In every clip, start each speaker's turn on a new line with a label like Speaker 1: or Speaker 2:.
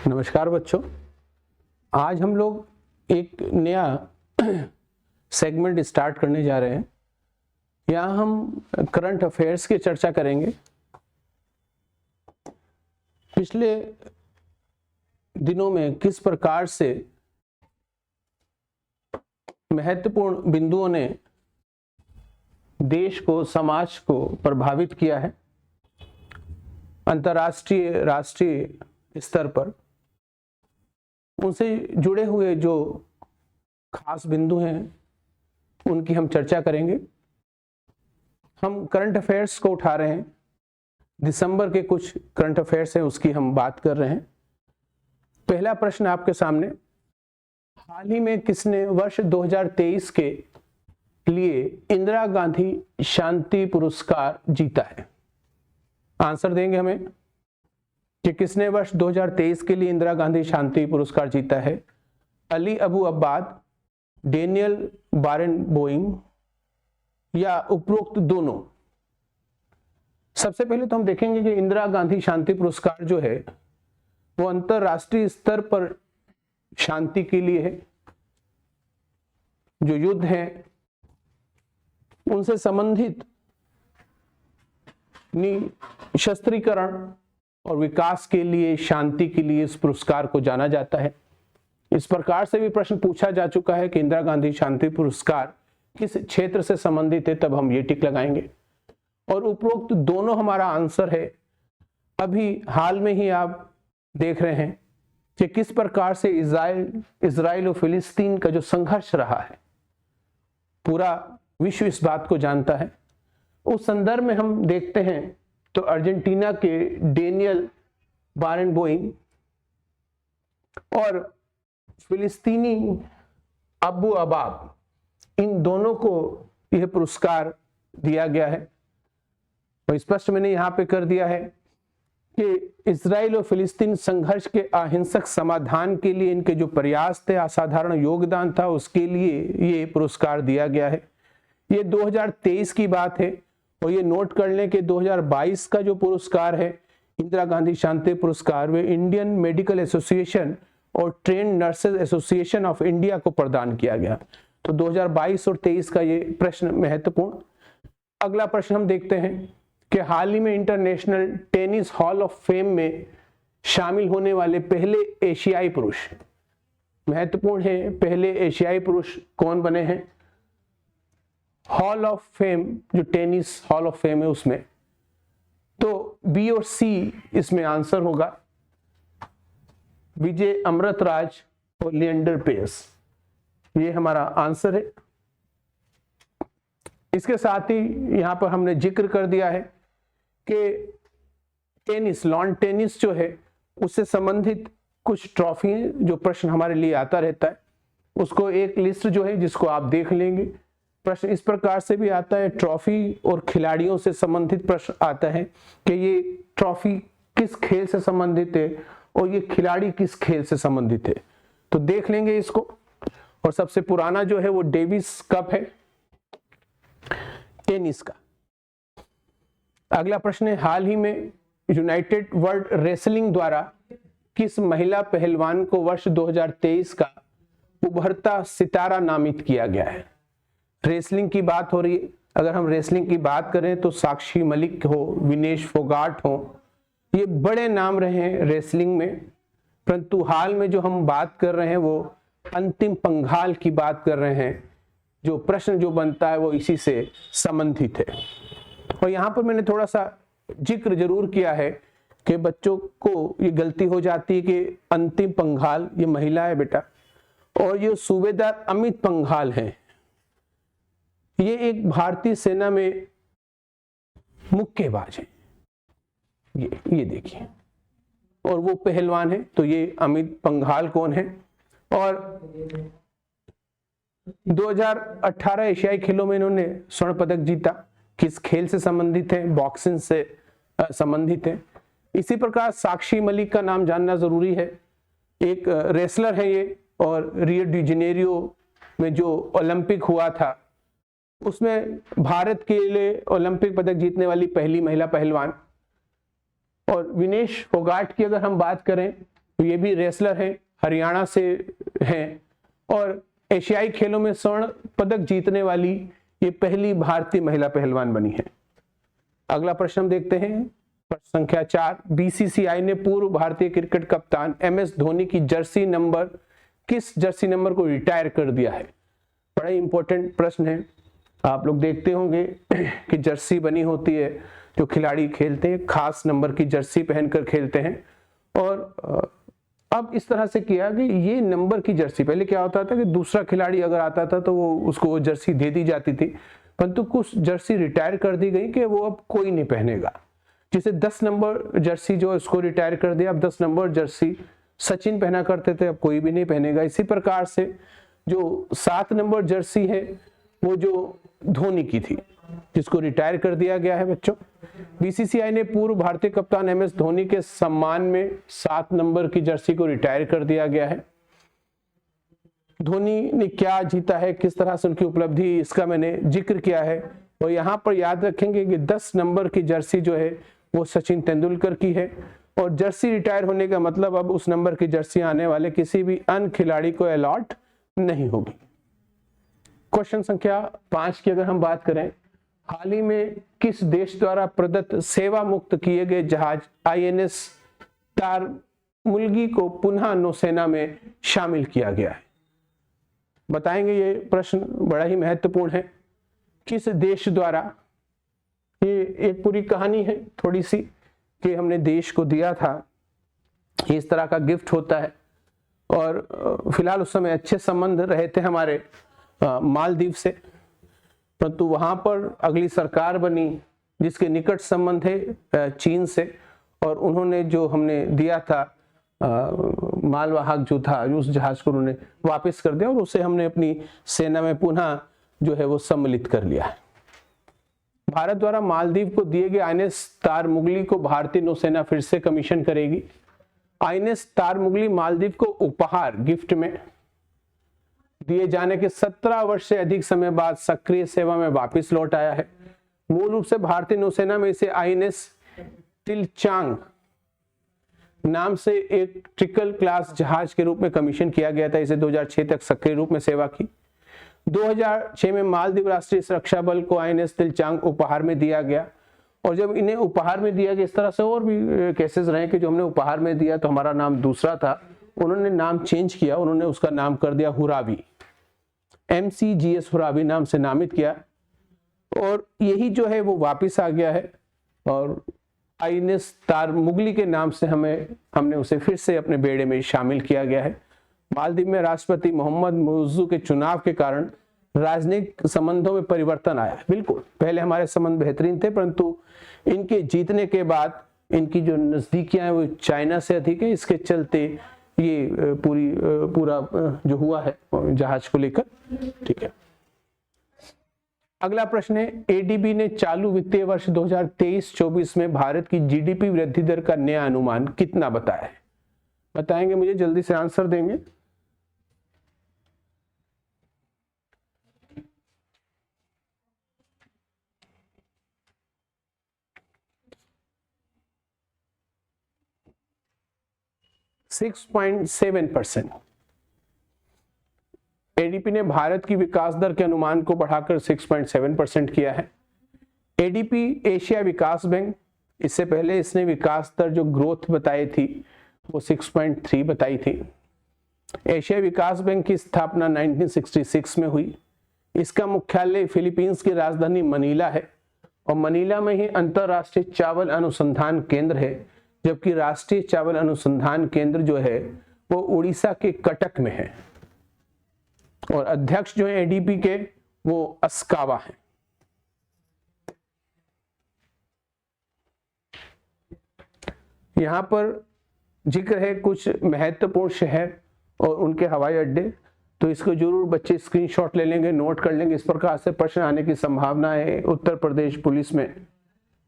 Speaker 1: नमस्कार बच्चों, आज हम लोग एक नया सेगमेंट स्टार्ट करने जा रहे हैं। यहाँ हम करंट अफेयर्स की चर्चा करेंगे। पिछले दिनों में किस प्रकार से महत्वपूर्ण बिंदुओं ने देश को, समाज को प्रभावित किया है, अंतर्राष्ट्रीय, राष्ट्रीय स्तर पर उनसे जुड़े हुए जो खास बिंदु हैं उनकी हम चर्चा करेंगे। हम करंट अफेयर्स को उठा रहे हैं, दिसंबर के कुछ करंट अफेयर्स हैं उसकी हम बात कर रहे हैं। पहला प्रश्न आपके सामने, हाल ही में किसने वर्ष 2023 के लिए इंदिरा गांधी शांति पुरस्कार जीता है? आंसर देंगे हमें कि किसने वर्ष 2023 के लिए इंदिरा गांधी शांति पुरस्कार जीता है। अली अबू अब्बाद, डेनियल बारेनबोइम या उपरोक्त दोनों? सबसे पहले तो हम देखेंगे कि इंदिरा गांधी शांति पुरस्कार जो है वो अंतरराष्ट्रीय स्तर पर शांति के लिए है। जो युद्ध हैं उनसे संबंधित निशस्त्रीकरण और विकास के लिए, शांति के लिए इस पुरस्कार को जाना जाता है। इस प्रकार से भी प्रश्न पूछा जा चुका है कि इंदिरा गांधी शांति पुरस्कार किस क्षेत्र से संबंधित है, तब हम ये टिक लगाएंगे। और उपरोक्त दोनों हमारा आंसर है। अभी हाल में ही आप देख रहे हैं कि किस प्रकार से इजराइल और फिलिस्तीन का जो संघर्ष रहा है, पूरा विश्व इस बात को जानता है। उस संदर्भ में हम देखते हैं तो अर्जेंटीना के डेनियल बारेनबोइम और फिलिस्तीनी अबू अबाब, इन दोनों को यह पुरस्कार दिया गया है। और स्पष्ट मैंने यहाँ पे कर दिया है कि इजराइल और फिलिस्तीन संघर्ष के अहिंसक समाधान के लिए इनके जो प्रयास थे, असाधारण योगदान था, उसके लिए ये पुरस्कार दिया गया है। ये 2023 की बात है। और ये नोट कर लें कि 2022 का जो पुरस्कार है इंदिरा गांधी शांति पुरस्कार, वे इंडियन मेडिकल एसोसिएशन और train nurses association of India को प्रदान किया गया। तो 2022 और 23 का ये प्रश्न महत्वपूर्ण। अगला प्रश्न हम देखते हैं कि हाल ही में international tennis hall of fame में शामिल होने वाले पहले एशियाई पुरुष, महत्वपूर्ण है, पहले एशियाई पुरुष कौन बने हैं? हॉल ऑफ फेम, जो टेनिस हॉल ऑफ फेम है उसमें, तो बी और सी इसमें आंसर होगा। विजय अमृतराज और लिएंडर पेस, ये हमारा आंसर है। इसके साथ ही यहां पर हमने जिक्र कर दिया है कि टेनिस, लॉन टेनिस जो है उससे संबंधित कुछ ट्रॉफी जो प्रश्न हमारे लिए आता रहता है, उसको एक लिस्ट जो है जिसको आप देख लेंगे। प्रश्न इस प्रकार से भी आता है, ट्रॉफी और खिलाड़ियों से संबंधित प्रश्न आता है कि ये ट्रॉफी किस खेल से संबंधित है और ये खिलाड़ी किस खेल से संबंधित है, तो देख लेंगे इसको। और सबसे पुराना जो है वो डेविस कप है टेनिस का। अगला प्रश्न है, हाल ही में यूनाइटेड वर्ल्ड रेसलिंग द्वारा किस महिला पहलवान को वर्ष 2023 का उभरता सितारा नामित किया गया है? रेसलिंग की बात हो रही है। अगर हम रेसलिंग की बात करें तो साक्षी मलिक हो, विनेश फोगाट हो, ये बड़े नाम रहे हैं रेसलिंग में। परंतु हाल में जो हम बात कर रहे हैं वो अंतिम पंघाल की बात कर रहे हैं। जो प्रश्न जो बनता है वो इसी से संबंधित है। और यहाँ पर मैंने थोड़ा सा जिक्र जरूर किया है कि बच्चों को ये गलती हो जाती है कि अंतिम पंघाल ये महिला है बेटा, और ये सूबेदार अमित पंघाल हैं, ये एक भारतीय सेना में मुक्केबाज है। ये देखिए, और वो पहलवान है। तो ये अमित पंघाल कौन है? और 2018 एशियाई खेलों में इन्होंने स्वर्ण पदक जीता। किस खेल से संबंधित है? बॉक्सिंग से संबंधित है। इसी प्रकार साक्षी मलिक का नाम जानना जरूरी है। एक रेसलर है ये, और रियो डी जेनेरियो में जो ओलंपिक हुआ था उसमें भारत के लिए ओलंपिक पदक जीतने वाली पहली महिला पहलवान। और विनेश फोगाट की अगर हम बात करें तो ये भी रेसलर हैं, हरियाणा से हैं और एशियाई खेलों में स्वर्ण पदक जीतने वाली ये पहली भारतीय महिला पहलवान बनी है। अगला प्रश्न हम देखते हैं, प्रश्न संख्या 4। बीसीसीआई ने पूर्व भारतीय क्रिकेट कप्तान एमएस धोनी की किस जर्सी नंबर को रिटायर कर दिया है? बड़ा ही इंपॉर्टेंट प्रश्न है। आप लोग देखते होंगे कि जर्सी बनी होती है, जो खिलाड़ी खेलते हैं खास नंबर की जर्सी पहनकर खेलते हैं। और अब इस तरह से किया कि ये नंबर की जर्सी, पहले क्या होता था कि दूसरा खिलाड़ी अगर आता था तो उसको वो जर्सी दे दी जाती थी, परंतु कुछ जर्सी रिटायर कर दी गई कि वो अब कोई नहीं पहनेगा। जिसे 10 नंबर जर्सी जो इसको रिटायर कर दिया, अब 10 नंबर जर्सी सचिन पहना करते थे, अब कोई भी नहीं पहनेगा। इसी प्रकार से जो 7 नंबर जर्सी है वो जो धोनी की थी, जिसको रिटायर कर दिया गया है बच्चों। बीसीसीआई ने पूर्व भारतीय कप्तान एमएस धोनी के सम्मान में 7 नंबर की जर्सी को रिटायर कर दिया गया है। धोनी ने क्या जीता है, किस तरह से उनकी उपलब्धि, इसका मैंने जिक्र किया है। और यहाँ पर याद रखेंगे कि 10 नंबर की जर्सी जो है वो सचिन तेंदुलकर की है और जर्सी रिटायर होने का मतलब अब उस नंबर की जर्सी आने वाले किसी भी अन्य खिलाड़ी को अलॉट नहीं होगी। क्वेश्चन संख्या 5 की अगर हम बात करें, हाल ही में किस देश द्वारा प्रदत्त सेवा मुक्त किए गए जहाज आईएनएस तारमुल्गी को पुनः नौसेना में शामिल किया गया है? बताएंगे, ये प्रश्न बड़ा ही महत्वपूर्ण है। किस देश द्वारा? ये एक पूरी कहानी है थोड़ी सी कि हमने देश को दिया था, इस तरह का गिफ्ट होता है। और फिलहाल उस समय अच्छे संबंध रहे थे हमारे मालदीव से, परंतु वहां पर अगली सरकार बनी जिसके निकट संबंध है चीन से, और उन्होंने जो हमने दिया था मालवाहक जो था, उस जहाज को उन्होंने वापस कर दिया और उसे हमने अपनी सेना में पुनः जो है वो सम्मिलित कर लिया है। भारत द्वारा मालदीव को दिए गए आईएनएस तारमुगली को भारतीय नौसेना फिर से कमीशन करेगी। आईएनएस तारमुगली मालदीव को उपहार गिफ्ट में दिए जाने के 17 वर्ष से अधिक समय बाद सक्रिय सेवा में वापस लौट आया है। मूल रूप से भारतीय नौसेना में इसे आईएनएस तिलचांग नाम से एक ट्रिकल क्लास जहाज के रूप में कमीशन किया गया था। इसे 2006 तक सक्रिय रूप में सेवा की। 2006 में मालदीव राष्ट्रीय सुरक्षा बल को आईएनएस तिलचांग उपहार में दिया गया। और जब इन्हें उपहार में दिया गया, इस तरह से और भी केसेस रहे कि जो हमने उपहार में दिया तो हमारा नाम दूसरा था, उन्होंने नाम चेंज किया, उन्होंने उसका नाम कर दिया हुरावी, MCGS हुरावी नाम से नामित किया। और यही जो है वो वापिस आ गया है और आईएनएस तारमुगली के नाम से हमने उसे फिर से अपने बेड़े में शामिल किया गया है। मालदीव में राष्ट्रपति मोहम्मद मुइज्जू के चुनाव के कारण राजनीतिक संबंधों में परिवर्तन आया। बिल्कुल, पहले हमारे संबंध बेहतरीन थे, परंतु इनके जीतने के बाद इनकी जो नजदीकियां हैं वो चाइना से अधिक है। इसके चलते ये पूरा जो हुआ है जहाज को लेकर, ठीक है। अगला प्रश्न है, एडीबी ने चालू वित्तीय वर्ष 2023-24 में भारत की जीडीपी वृद्धि दर का नया अनुमान कितना बताया है? बताएंगे मुझे, जल्दी से आंसर देंगे। %6.7। एडीपी ने भारत की विकास दर के अनुमान को बढ़ाकर 6.7% किया है। एडीपी एशिया विकास बैंक, इससे पहले इसने विकास दर जो ग्रोथ बताई थी वो 6.3 बताई थी। एशिया विकास बैंक की स्थापना 1966 में हुई। इसका मुख्यालय फिलीपींस की राजधानी मनीला है और मनीला में ही अंतरराष्ट्रीय चावल अनुसंधान केंद्र है, जबकि राष्ट्रीय चावल अनुसंधान केंद्र जो है वो उड़ीसा के कटक में है। और अध्यक्ष जो है एडीपी के वो अस्कावा है। यहां पर जिक्र है कुछ महत्वपूर्ण शहर और उनके हवाई अड्डे, तो इसको जरूर बच्चे स्क्रीनशॉट ले लेंगे, नोट कर लेंगे। इस प्रकार से प्रश्न आने की संभावना है उत्तर प्रदेश पुलिस में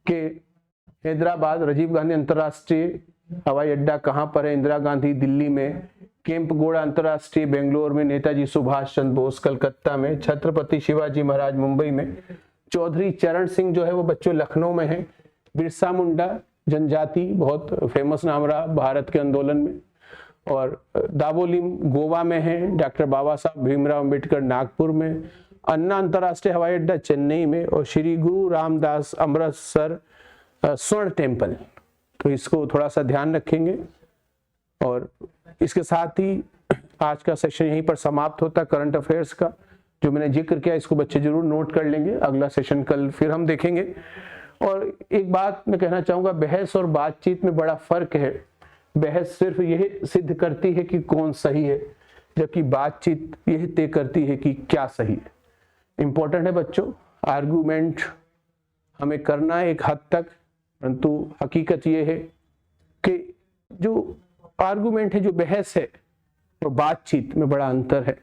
Speaker 1: कि हैदराबाद राजीव गांधी अंतर्राष्ट्रीय हवाई अड्डा कहां पर है? इंदिरा गांधी दिल्ली में, केम्पगोड़ा अंतर्राष्ट्रीय बेंगलोर में, नेताजी सुभाष चंद्र बोस कलकत्ता में, छत्रपति शिवाजी महाराज मुंबई में, चौधरी चरण सिंह जो है वो बच्चों लखनऊ में है, बिरसा मुंडा जनजाति बहुत फेमस नाम रहा भारत के आंदोलन में, और दावोलिम गोवा में है, डॉक्टर बाबा साहब भीमराव अम्बेडकर नागपुर में, अन्ना अंतर्राष्ट्रीय हवाई अड्डा चेन्नई में, और श्री गुरु रामदास अमृतसर स्वर्ण टेम्पल। तो इसको थोड़ा सा ध्यान रखेंगे। और इसके साथ ही आज का सेशन यहीं पर समाप्त होता है करंट अफेयर्स का। जो मैंने जिक्र किया इसको बच्चे जरूर नोट कर लेंगे, अगला सेशन कल फिर हम देखेंगे। और एक बात मैं कहना चाहूंगा, बहस और बातचीत में बड़ा फर्क है। बहस सिर्फ यह सिद्ध करती है कि कौन सही है, जबकि बातचीत यह तय करती है कि क्या सही है। इंपॉर्टेंट है बच्चों, आर्गुमेंट हमें करना है एक हद तक, परंतु हकीकत यह है कि जो आर्गुमेंट है, जो बहस है, और बातचीत में बड़ा अंतर है।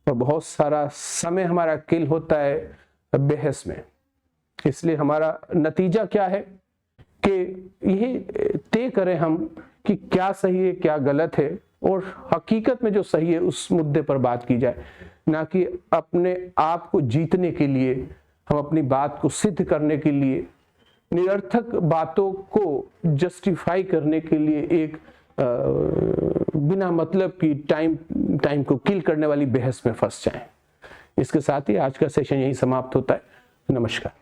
Speaker 1: और बहुत सारा समय हमारा किल होता है बहस में। इसलिए हमारा नतीजा क्या है कि यह तय करें हम कि क्या सही है क्या गलत है, और हकीकत में जो सही है उस मुद्दे पर बात की जाए, ना कि अपने आप को जीतने के लिए, हम अपनी बात को सिद्ध करने के लिए, निरर्थक बातों को जस्टिफाई करने के लिए एक बिना मतलब की टाइम को किल करने वाली बहस में फंस जाएं। इसके साथ ही आज का सेशन यहीं समाप्त होता है। नमस्कार।